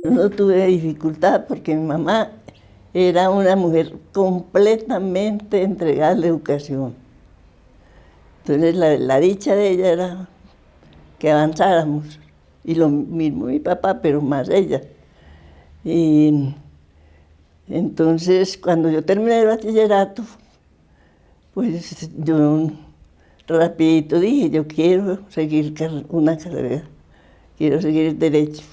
No tuve dificultad porque mi mamá era una mujer completamente entregada a la educación. Entonces la dicha de ella era que avanzáramos. Y lo mismo mi papá, pero más ella. Y entonces cuando yo terminé el bachillerato, pues yo rapidito dije, yo quiero seguir una carrera, quiero seguir derecho.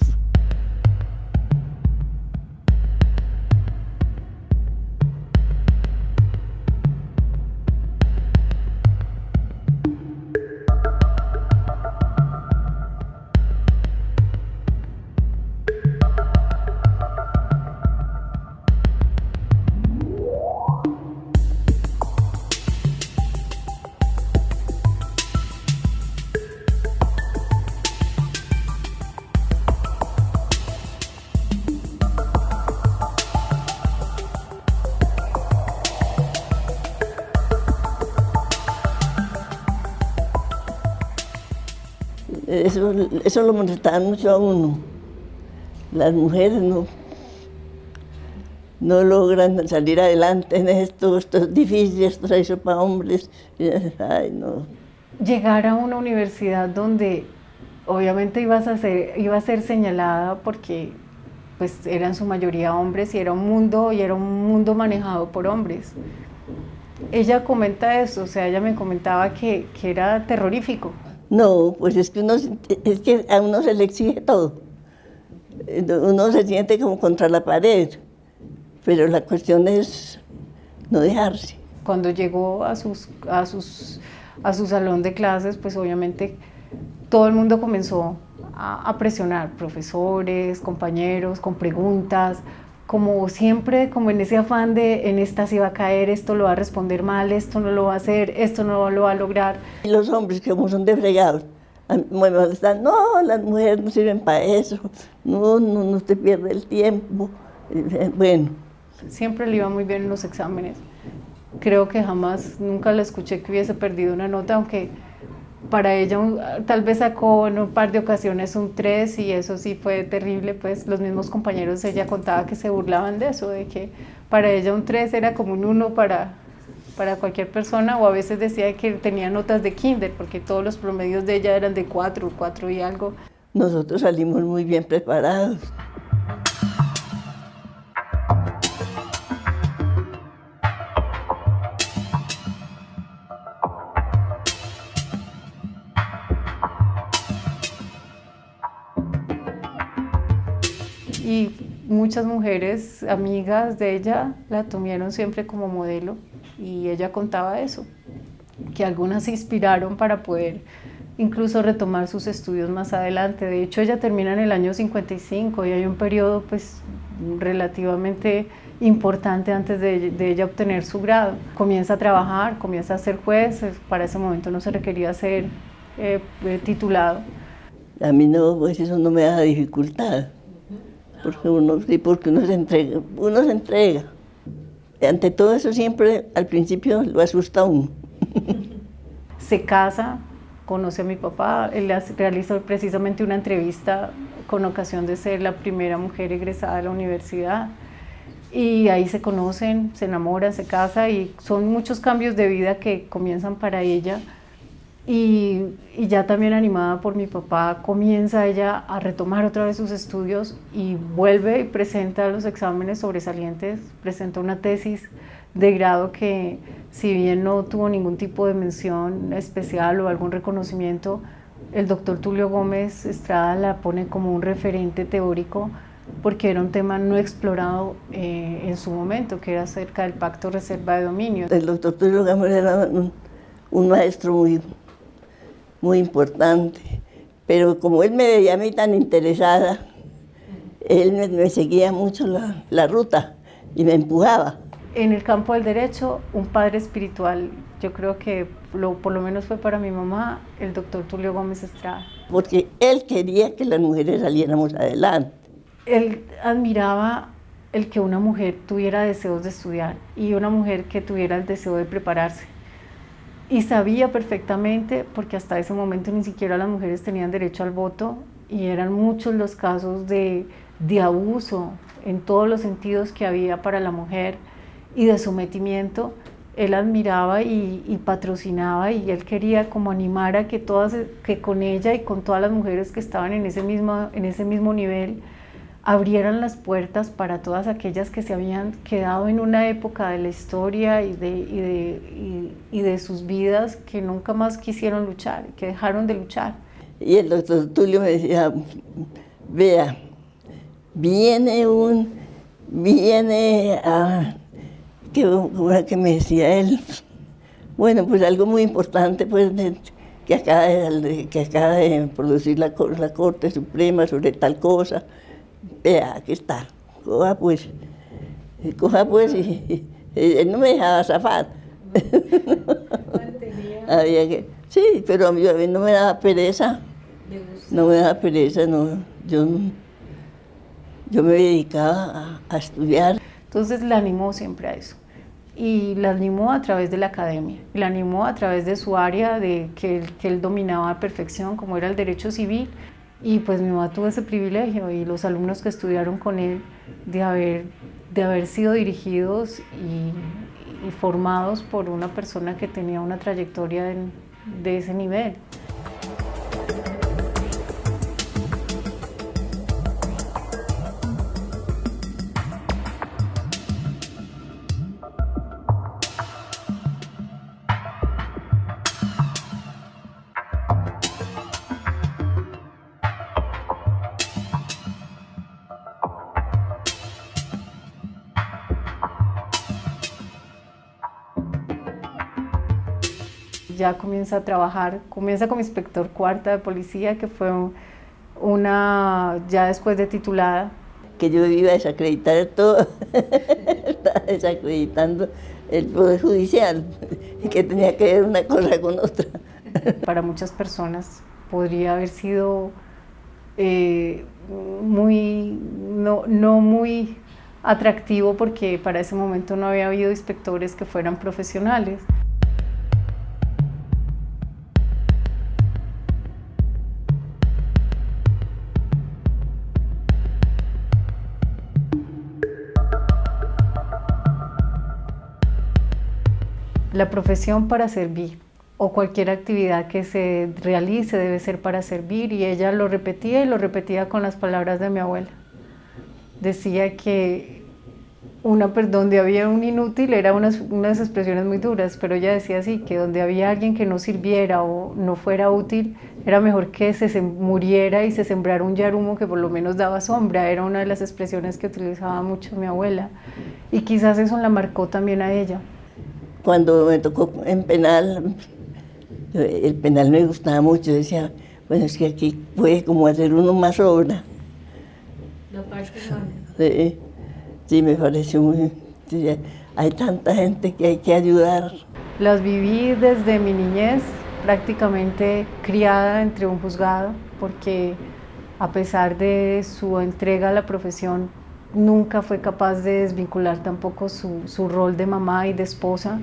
Eso lo molestaba mucho a uno. Las mujeres no logran salir adelante en esto es difícil, esto es eso para hombres. Ay, no. Llegar a una universidad donde obviamente iba a ser señalada porque pues eran en su mayoría hombres y era un mundo manejado por hombres. Ella comenta eso, o sea, ella me comentaba que era terrorífico. No, pues es que a uno se le exige todo. Uno se siente como contra la pared, pero la cuestión es no dejarse. Cuando llegó a su salón de clases, pues obviamente todo el mundo comenzó a presionar, profesores, compañeros, con preguntas, como siempre, como en ese afán de en esta se va a caer, esto lo va a responder mal, esto no lo va a hacer, esto no lo va a lograr. Y los hombres como son de fregados, me molestan, no, las mujeres no sirven para eso, no te pierde el tiempo. Bueno. Siempre le iba muy bien en los exámenes. Creo que jamás, nunca la escuché que hubiese perdido una nota, aunque para ella tal vez sacó en un par de ocasiones un 3 y eso sí fue terrible, pues los mismos compañeros, ella contaba que se burlaban de eso, de que para ella un 3 era como un 1 para cualquier persona, o a veces decía que tenía notas de kinder, porque todos los promedios de ella eran de 4 y algo. Nosotros salimos muy bien preparados. Y muchas mujeres amigas de ella la tuvieron siempre como modelo y ella contaba eso, que algunas se inspiraron para poder incluso retomar sus estudios más adelante. De hecho, ella termina en el año 55 y hay un periodo pues relativamente importante antes de ella obtener su grado. Comienza a trabajar, comienza a ser juez, para ese momento no se requería ser titulado. A mí no, pues eso no me da dificultad. Porque uno se entrega. Ante todo eso siempre al principio lo asusta a uno. Se casa, conoce a mi papá, él realiza precisamente una entrevista con ocasión de ser la primera mujer egresada de la universidad y ahí se conocen, se enamoran, se casan y son muchos cambios de vida que comienzan para ella. Y ya también animada por mi papá, comienza ella a retomar otra vez sus estudios y vuelve y presenta los exámenes sobresalientes, presenta una tesis de grado que, si bien no tuvo ningún tipo de mención especial o algún reconocimiento, el doctor Tulio Gómez Estrada la pone como un referente teórico porque era un tema no explorado en su momento, que era acerca del Pacto Reserva de Dominio. El doctor Tulio Gómez era un maestro muy importante, pero como él me veía a mí tan interesada, él me seguía mucho la ruta y me empujaba. En el campo del derecho, un padre espiritual, yo creo que por lo menos fue para mi mamá, el doctor Tulio Gómez Estrada. Porque él quería que las mujeres saliéramos adelante. Él admiraba el que una mujer tuviera deseos de estudiar y una mujer que tuviera el deseo de prepararse. Y sabía perfectamente, porque hasta ese momento ni siquiera las mujeres tenían derecho al voto y eran muchos los casos de de abuso en todos los sentidos que había para la mujer y de sometimiento, él admiraba y patrocinaba, y él quería como animar a que con ella y con todas las mujeres que estaban en ese mismo nivel, abrieran las puertas para todas aquellas que se habían quedado en una época de la historia y de sus vidas que nunca más quisieron luchar, que dejaron de luchar. Y el doctor Tulio me decía, vea, que me decía él, bueno, pues algo muy importante, pues, que acaba de producir la Corte Suprema sobre tal cosa. Vea, aquí está, coja pues, y él no me dejaba zafar. Había que, sí, pero a mí no me daba pereza, no, yo me dedicaba a estudiar. Entonces la animó siempre a eso, y la animó a través de la academia, y la animó a través de su área que él dominaba a perfección, como era el derecho civil. Y pues mi mamá tuvo ese privilegio, y los alumnos que estudiaron con él de haber sido dirigidos y formados por una persona que tenía una trayectoria de ese nivel. Ya comienza a trabajar, comienza como inspector cuarta de policía, que fue ya después de titulada. Que yo iba a desacreditar todo, estaba desacreditando el Poder Judicial, que tenía que ver una cosa con otra. Para muchas personas podría haber sido no muy atractivo, porque para ese momento no había habido inspectores que fueran profesionales. La profesión para servir, o cualquier actividad que se realice debe ser para servir, y ella lo repetía, y lo repetía con las palabras de mi abuela. Decía que donde había un inútil, eran unas expresiones muy duras, pero ella decía así, que donde había alguien que no sirviera o no fuera útil, era mejor que se muriera y se sembrara un yarumo que por lo menos daba sombra. Era una de las expresiones que utilizaba mucho mi abuela, y quizás eso la marcó también a ella. Cuando me tocó en penal, el penal me gustaba mucho, decía, bueno, es que aquí puede como hacer uno más obra. La parte humana. Sí, me pareció muy... Sí, hay tanta gente que hay que ayudar. Las viví desde mi niñez, prácticamente criada entre un juzgado, porque a pesar de su entrega a la profesión, nunca fue capaz de desvincular tampoco su rol de mamá y de esposa,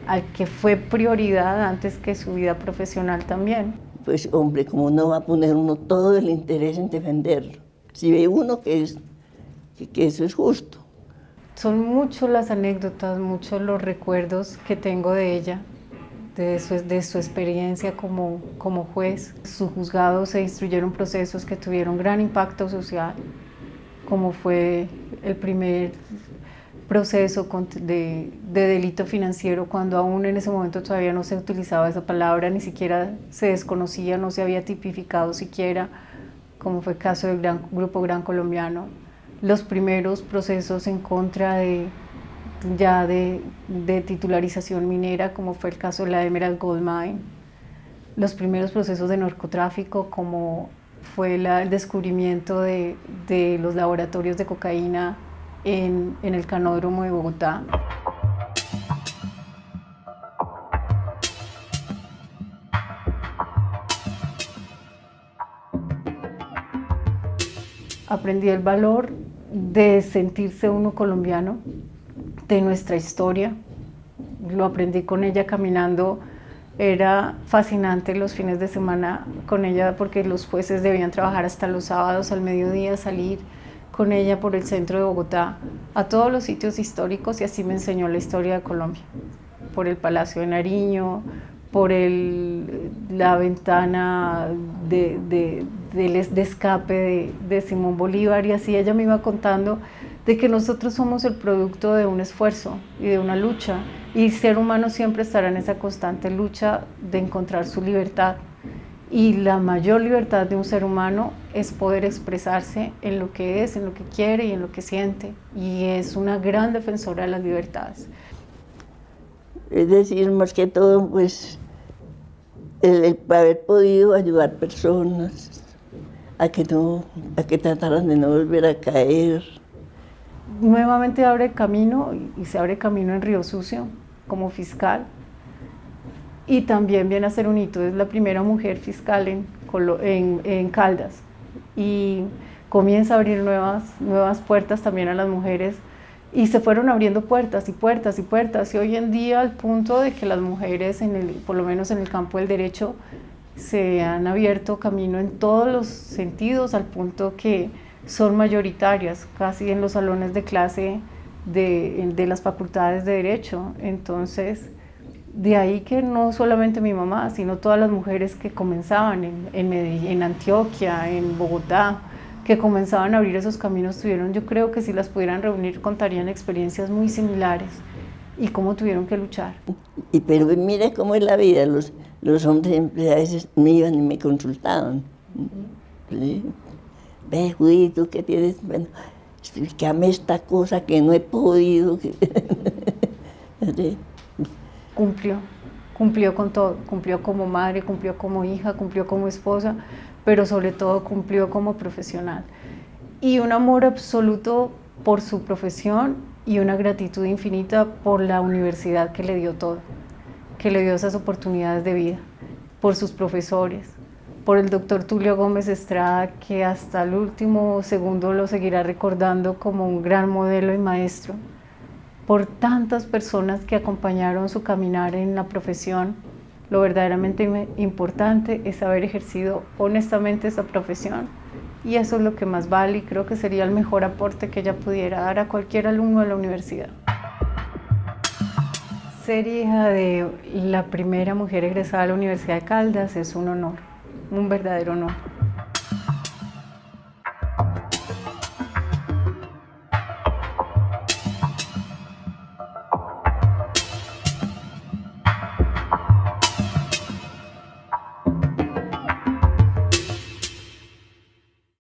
al que fue prioridad antes que su vida profesional también. Pues hombre, como no va a poner uno todo el interés en defenderlo, si ve uno que eso es justo. Son muchas las anécdotas, muchos los recuerdos que tengo de ella, de su experiencia como juez. Su juzgado se instruyeron procesos que tuvieron gran impacto social, como fue el primer proceso de delito financiero, cuando aún en ese momento todavía no se utilizaba esa palabra, ni siquiera se desconocía, no se había tipificado siquiera, como fue el caso del Grupo Gran Colombiano. Los primeros procesos en contra de titularización minera, como fue el caso de la Emerald Gold Mine. Los primeros procesos de narcotráfico, como fue el descubrimiento de los laboratorios de cocaína en el canódromo de Bogotá. Aprendí el valor de sentirse uno colombiano, de nuestra historia. Lo aprendí con ella caminando. Era fascinante los fines de semana con ella, porque los jueces debían trabajar hasta los sábados al mediodía, salir con ella por el centro de Bogotá, a todos los sitios históricos, y así me enseñó la historia de Colombia, por el Palacio de Nariño, por la ventana de escape de Simón Bolívar, y así ella me iba contando de que nosotros somos el producto de un esfuerzo y de una lucha, y el ser humano siempre estará en esa constante lucha de encontrar su libertad. Y la mayor libertad de un ser humano es poder expresarse en lo que es, en lo que quiere y en lo que siente. Y es una gran defensora de las libertades. Es decir, más que todo, pues, el haber podido ayudar personas a que trataran de no volver a caer. Nuevamente abre camino, y se abre camino en Río Sucio como fiscal. Y también viene a ser un hito, es la primera mujer fiscal en Caldas. Y comienza a abrir nuevas puertas también a las mujeres. Y se fueron abriendo puertas y puertas y puertas. Y hoy en día, al punto de que las mujeres, por lo menos en el campo del derecho, se han abierto camino en todos los sentidos, al punto que son mayoritarias, casi en los salones de clase de las facultades de derecho. Entonces, de ahí que no solamente mi mamá, sino todas las mujeres que comenzaban en Medellín, en Antioquia, en Bogotá, que comenzaban a abrir esos caminos, yo creo que si las pudieran reunir, contarían experiencias muy similares y cómo tuvieron que luchar. Pero mira cómo es la vida, los hombres a veces me iban y me consultaban. ¿Sí? Ve, Judy, ¿tú qué tienes? Bueno, explícame esta cosa que no he podido. ¿Sí? Cumplió con todo, cumplió como madre, cumplió como hija, cumplió como esposa, pero sobre todo cumplió como profesional. Y un amor absoluto por su profesión y una gratitud infinita por la universidad que le dio todo, que le dio esas oportunidades de vida, por sus profesores, por el doctor Tulio Gómez Estrada, que hasta el último segundo lo seguirá recordando como un gran modelo y maestro, por tantas personas que acompañaron su caminar en la profesión. Lo verdaderamente importante es haber ejercido honestamente esa profesión, y eso es lo que más vale, y creo que sería el mejor aporte que ella pudiera dar a cualquier alumno de la universidad. Ser hija de la primera mujer egresada a la Universidad de Caldas es un honor, un verdadero honor.